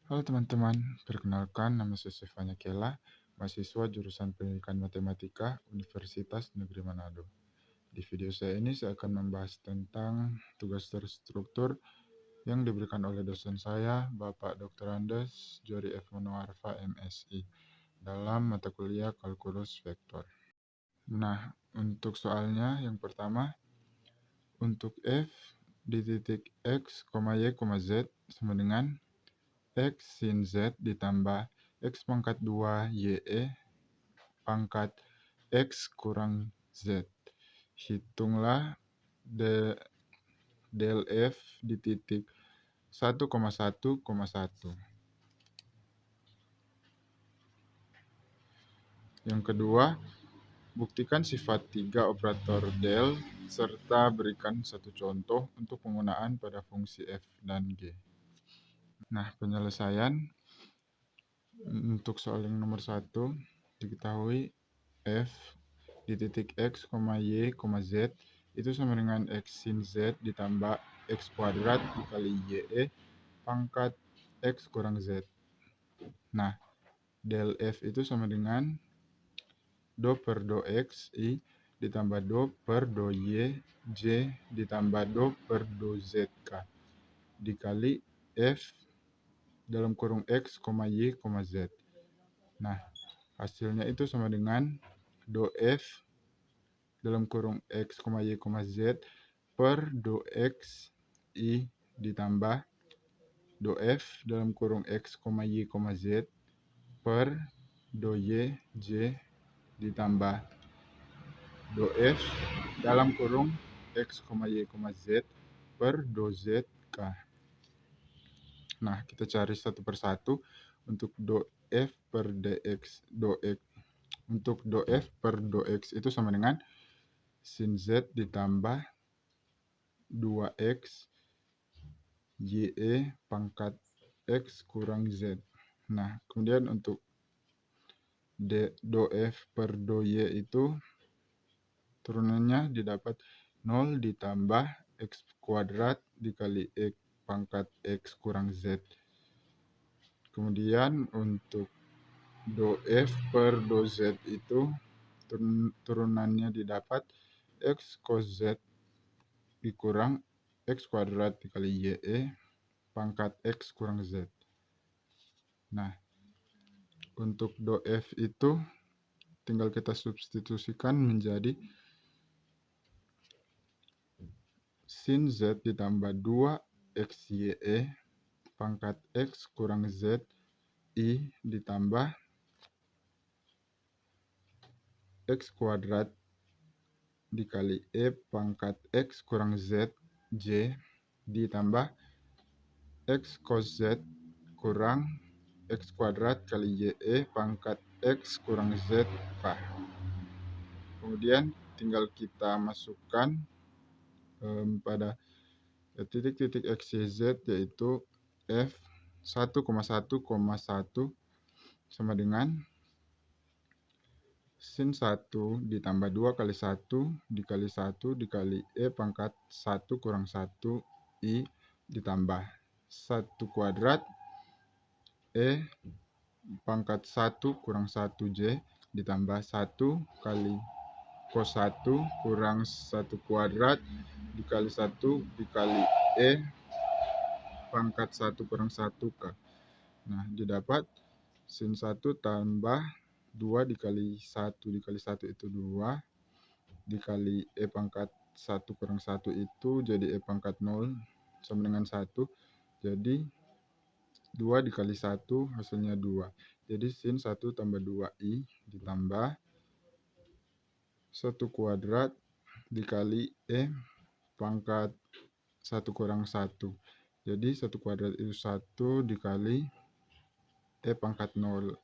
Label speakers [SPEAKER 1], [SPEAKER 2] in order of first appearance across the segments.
[SPEAKER 1] Halo teman-teman, perkenalkan nama saya Stefania Kela, mahasiswa jurusan Pendidikan Matematika Universitas Negeri Manado. Di video saya ini saya akan membahas tentang tugas terstruktur yang diberikan oleh dosen saya, Bapak Dr. Andes Jori F. Monoarfa, MSI, dalam mata kuliah Kalkulus Vektor. Nah, untuk soalnya yang pertama, untuk f di titik x, y, z sama dengan X sin Z ditambah X pangkat 2 YE pangkat X kurang Z. Hitunglah del F di titik 1,1,1. Yang kedua, buktikan sifat 3 operator del serta berikan satu contoh untuk penggunaan pada fungsi F dan G. Nah, penyelesaian untuk soal yang nomor 1, diketahui F di titik X, Y, Z itu sama dengan X sin Z ditambah X kuadrat dikali YE pangkat X kurang Z. Nah, del F itu sama dengan do per do X I ditambah do per do Y J ditambah do per do ZK dikali F dalam kurung X, Y, Z. Nah, hasilnya itu sama dengan do F dalam kurung X, Y, Z per do X I ditambah do F dalam kurung X, Y, Z per do Y J ditambah do F dalam kurung X, Y, Z per do Z K. Nah, kita cari satu persatu untuk do F per dx, do X. Untuk do F per do X itu sama dengan sin Z ditambah 2X YE pangkat X kurang Z. Nah, kemudian untuk do F per do Y itu turunannya didapat 0 ditambah X kuadrat dikali X pangkat X kurang Z. Kemudian untuk do F per do Z itu turunannya didapat X cos Z dikurang X kuadrat dikali YE pangkat X kurang Z. Nah, untuk do F itu tinggal kita substitusikan menjadi sin Z ditambah 2XYE pangkat X kurang Z I ditambah X kuadrat dikali E pangkat X kurang Z J ditambah X cos Z kurang X kuadrat kali YE pangkat X kurang Z K. Kemudian tinggal kita masukkan pada titik-titik X, Y, Z yaitu F 1,1,1 sama dengan sin 1 ditambah 2 kali 1 dikali 1 dikali E pangkat 1 kurang 1 I ditambah 1 kuadrat E pangkat 1 kurang 1 J ditambah 1 kali cos 1 kurang 1 kuadrat dikali 1 dikali E pangkat 1 kurang 1 K. Nah, didapat sin 1 tambah 2 dikali 1 dikali 1 itu 2 dikali E pangkat 1 kurang 1 itu jadi E pangkat 0 sama dengan 1. Jadi 2 dikali 1 hasilnya 2. Jadi sin 1 tambah 2I ditambah 1 kuadrat dikali E pangkat 1 kurang 1. Jadi 1 kuadrat itu 1 dikali E pangkat 0.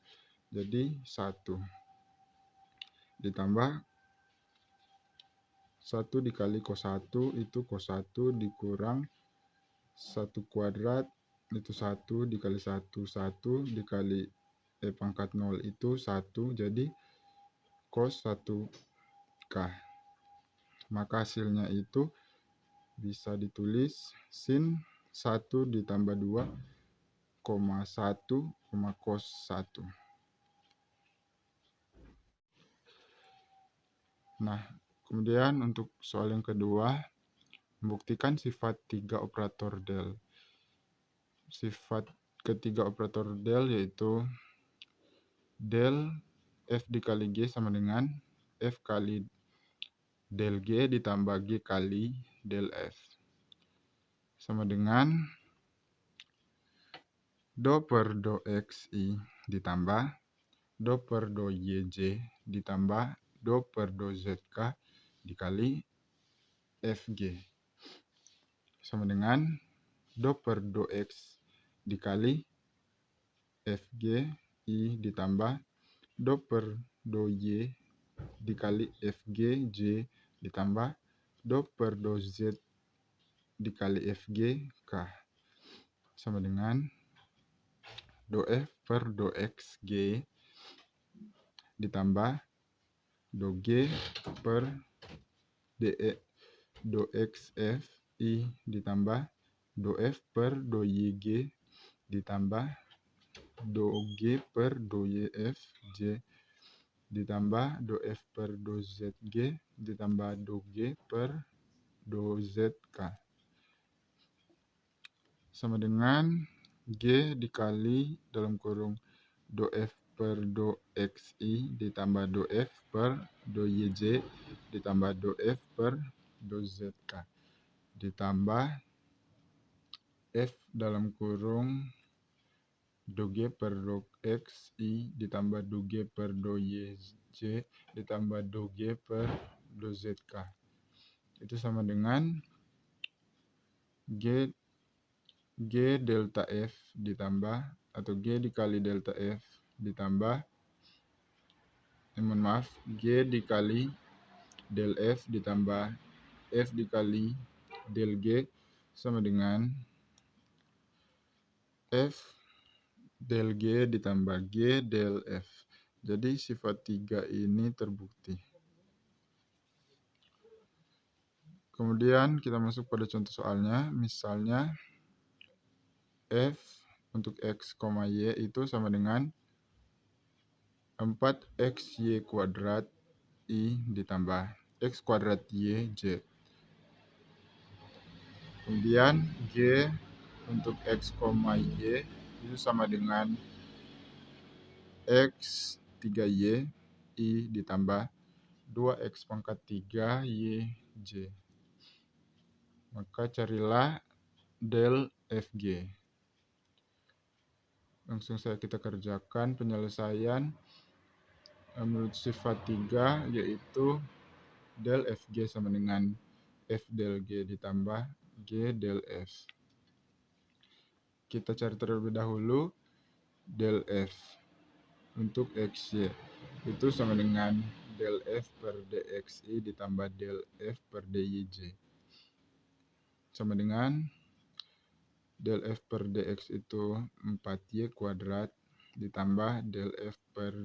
[SPEAKER 1] Jadi 1. Ditambah 1 dikali cos 1 itu cos 1 dikurang 1 kuadrat itu 1 dikali 1. 1 dikali E pangkat 0 itu 1. Jadi cos 1K. Maka hasilnya itu bisa ditulis sin 1 ditambah 2 1, cos 1. Nah, kemudian untuk soal yang kedua, membuktikan sifat 3 operator del. Sifat ketiga operator del yaitu del F dikali G sama dengan F kali del G ditambah G kali del F. Sama dengan do per do XI ditambah do per do YJ ditambah do per do ZK dikali FG. Sama dengan do per do X dikali FG I ditambah do per do Y dikali FG J ditambah do per do Z dikali FG K. Sama dengan do F per do X G ditambah do G per do X F I ditambah do F per do YG ditambah do G per do YF J ditambah do F per do ZG ditambah do G per do ZK. Sama dengan G dikali dalam kurung do F per do XI ditambah do F per do YJ ditambah do F per do ZK ditambah F dalam kurung do G per do XI ditambah do G per do YJ ditambah do G per do ZK. Itu sama dengan G delta F ditambah atau G dikali delta F ditambah G dikali del F ditambah F dikali del G sama dengan F del G ditambah G del F. Jadi sifat 3 ini terbukti. Kemudian kita masuk pada contoh soalnya. Misalnya F untuk X, Y itu sama dengan 4XY kuadrat I ditambah X kuadrat Y Z. Kemudian G untuk X, Y itu sama dengan X 3Y I ditambah 2X pangkat 3 YJ. Maka carilah del FG. Langsung saja kita kerjakan penyelesaian menurut sifat 3 yaitu del FG sama dengan F del G ditambah G del F. Kita cari terlebih dahulu del F untuk XY. Itu sama dengan del F per DXI ditambah del F per DYJ. Sama dengan del F per DX itu 4Y kuadrat ditambah del F per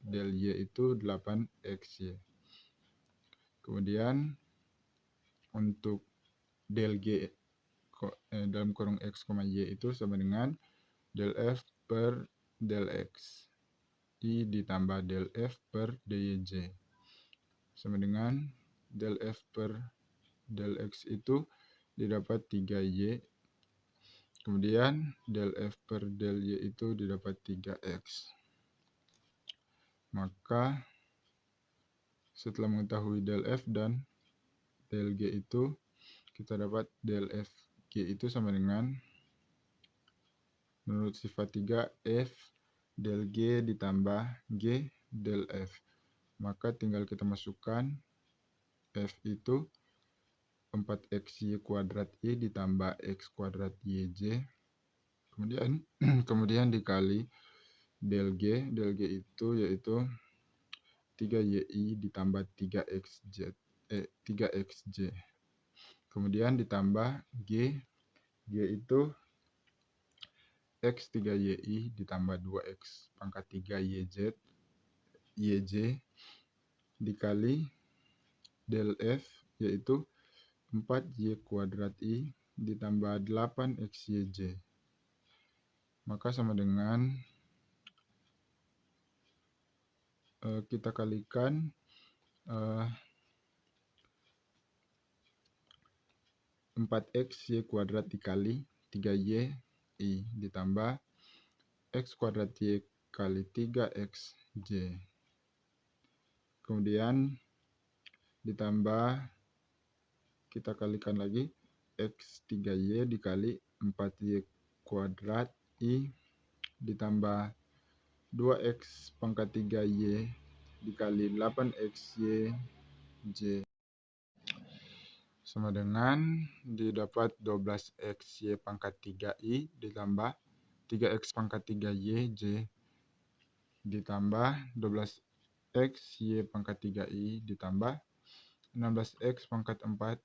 [SPEAKER 1] del Y itu 8XY. Kemudian untuk del G dalam kurung X, Y itu sama dengan del F per del X I ditambah del F per DYJ. Sama dengan del F per del X itu didapat 3Y. Kemudian del F per del Y itu didapat 3X. Maka setelah mengetahui del F dan del G itu, kita dapat del F G itu sama dengan menurut sifat 3 F del G ditambah G del F. Maka tinggal kita masukkan F itu 4XY kuadrat I ditambah X kuadrat YJ. Kemudian dikali del G. Del G itu yaitu 3YI ditambah 3XJ. Kemudian ditambah G. G itu X 3YI ditambah 2X pangkat 3 YJ dikali del F yaitu 4Y kuadrat I ditambah 8XYJ. maka sama dengan kita kalikan 4x y kuadrat dikali 3y i ditambah x kuadrat y kali 3x j. Kemudian ditambah, kita kalikan lagi x 3y dikali 4y kuadrat i ditambah 2x pangkat 3y dikali 8xy j sama dengan didapat 12xy pangkat 3i ditambah 3x pangkat 3y j ditambah 12xy pangkat 3i ditambah 16x pangkat 4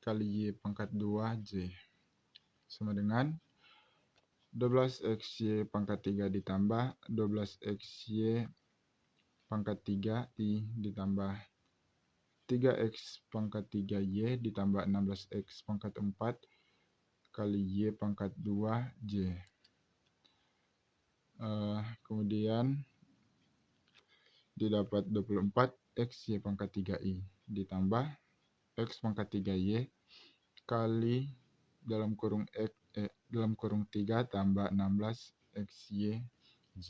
[SPEAKER 1] kali y pangkat 2j sama dengan 12xy pangkat 3 ditambah 12xy pangkat 3i ditambah 3x pangkat 3y ditambah 16x pangkat 4 kali y pangkat 2j. Kemudian didapat 24xy pangkat 3i ditambah x pangkat 3y kali dalam kurung 3 tambah 16xy j.